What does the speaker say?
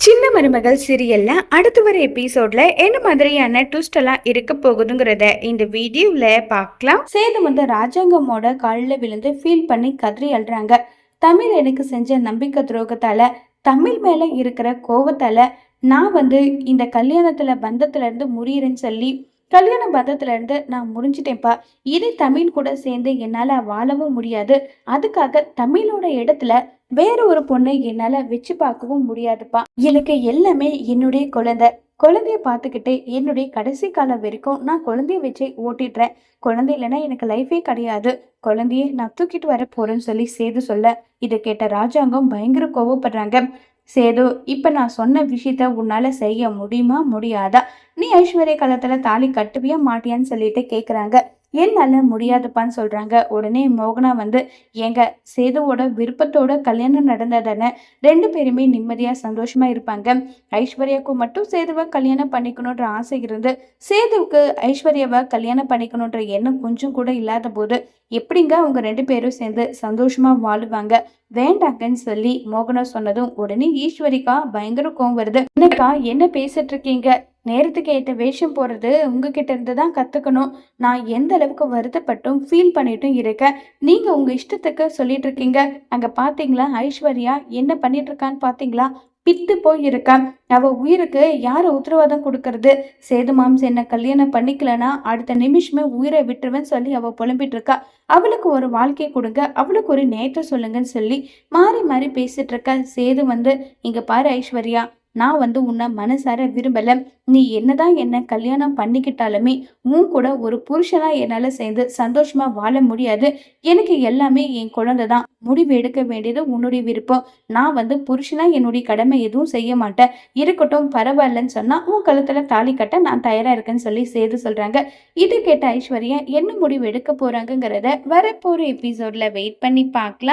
சின்ன மருமகள் சீரியல்ல அடுத்து வர எபிசோட்ல என்ன மாதிரியான ட்விஸ்ட் எல்லாம் இருக்க போகுதுங்கிறத இந்த வீடியோல பார்க்கலாம். சேது வந்து ராஜாங்கமோட காலில் விழுந்து ஃபீல் பண்ணி கதறி அழுறாங்க. தமிழ் எனக்கு செஞ்ச நம்பிக்கை துரோகத்தால, தமிழ் மேல இருக்கிற கோவத்தால நான் வந்து இந்த கல்யாணத்துல பந்தத்துல இருந்து முறியறேன்னு சொல்லி கல்யாண பந்தத்துல இருந்து நான் முறிஞ்சிட்டேன்ப்பா. இது தமிழ் கூட சேர்ந்து என்னால வாழவும் முடியாது. அதுக்காக தமிழோட இடத்துல வேற ஒரு பொண்ணை என்னால வச்சு பார்க்கவும் முடியாதுப்பா. எனக்கு எல்லாமே என்னுடைய குழந்தைய பார்த்துக்கிட்டு என்னுடைய கடைசி காலம் வரைக்கும் நான் குழந்தைய வச்சு ஓட்டிடுறேன். குழந்தை இல்லைன்னா எனக்கு லைஃபே கிடையாது. குழந்தைய நான் தூக்கிட்டு வர போறேன்னு சொல்லி சேது சொல்ல, இதை கேட்ட ராஜாங்கம் பயங்கர கோவப்படுறாங்க. சேது, இப்ப நான் சொன்ன விஷயத்த உன்னால செய்ய முடியுமா முடியாதா? நீ ஐஸ்வர்ய காலத்துல தாலி கட்டுவியா மாட்டியான்னு சொல்லிட்டு கேக்குறாங்க. என்னால முடியாதுப்பான்னு சொல்றாங்க. உடனே மோகனா வந்து, ஏங்க, சேதுவோட விருப்பத்தோட கல்யாணம் நடந்ததானே, 2 பேருமே நிம்மதியா சந்தோஷமா இருப்பாங்க. ஐஸ்வர்யாவுக்கு மட்டும் சேதுவை கல்யாணம் பண்ணிக்கணுன்ற ஆசை இருந்து சேதுவுக்கு ஐஸ்வர்யாவை கல்யாணம் பண்ணிக்கணுன்ற எண்ணம் கொஞ்சம் கூட இல்லாத போது எப்படிங்க அவங்க 2 பேரும் சேர்ந்து சந்தோஷமா வாழுவாங்க? வேண்டாங்கன்னு சொல்லி மோகனா சொன்னதும் உடனே ஈஸ்வரிக்கா பயங்கர கோவம் வருது. என்னக்கா என்ன பேசிட்டு இருக்கீங்க? நேரத்துக்கு ஏற்ற வேஷம் போடுறது உங்ககிட்ட இருந்து தான் கத்துக்கணும். நான் எந்த அளவுக்கு வருத்தப்பட்டும் ஃபீல் பண்ணிட்டும் இருக்கேன். நீங்க உங்க இஷ்டத்துக்கு சொல்லிட்டு இருக்கீங்க. அங்க பாத்தீங்களா ஐஸ்வர்யா என்ன பண்ணிட்டு இருக்கான்னு பாத்தீங்களா? பித்து போய் இருக்கா. அவ உயிருக்கு யார உத்தரவாதம் கொடுக்கறது? சேது மாம்ஸ் என்ன கல்யாணம் பண்ணிக்கலனா அடுத்த நிமிஷமே உயிரை விட்டுருவேன்னு சொல்லி அவ புலம்பிட்டு இருக்கா. அவளுக்கு ஒரு வாழ்க்கை கொடுங்க, அவளுக்கு ஒரு நேற்ற சொல்லுங்கன்னு சொல்லி மாறி மாறி பேசிட்டு இருக்கா. சேது வந்து, இங்க பாரு ஐஸ்வர்யா, நான் வந்து உன்னை மனசார விரும்பல. நீ என்னதான் என்ன கல்யாணம் பண்ணிக்கிட்டாலுமே உன் கூட ஒரு புருஷனா என்னால சேர்ந்து சந்தோஷமா வாழ முடியாது. எனக்கு எல்லாமே என் குழந்தை தான். முடிவு எடுக்க வேண்டியது உன்னுடைய விருப்பம். நான் வந்து புருஷனா என்னுடைய கடமை எதுவும் செய்ய மாட்டேன். இருக்கட்டும், பரவாயில்லன்னு சொன்னா உன் கழுத்துல தாலி கட்ட நான் தயாரா இருக்கேன்னு சொல்லி சேது சொல்றாங்க. இது கேட்ட ஐஸ்வர்யா என்ன முடிவு எடுக்க போறாங்கிறத வரப்போற எபிசோட்ல வெயிட் பண்ணி பார்க்கலாம்.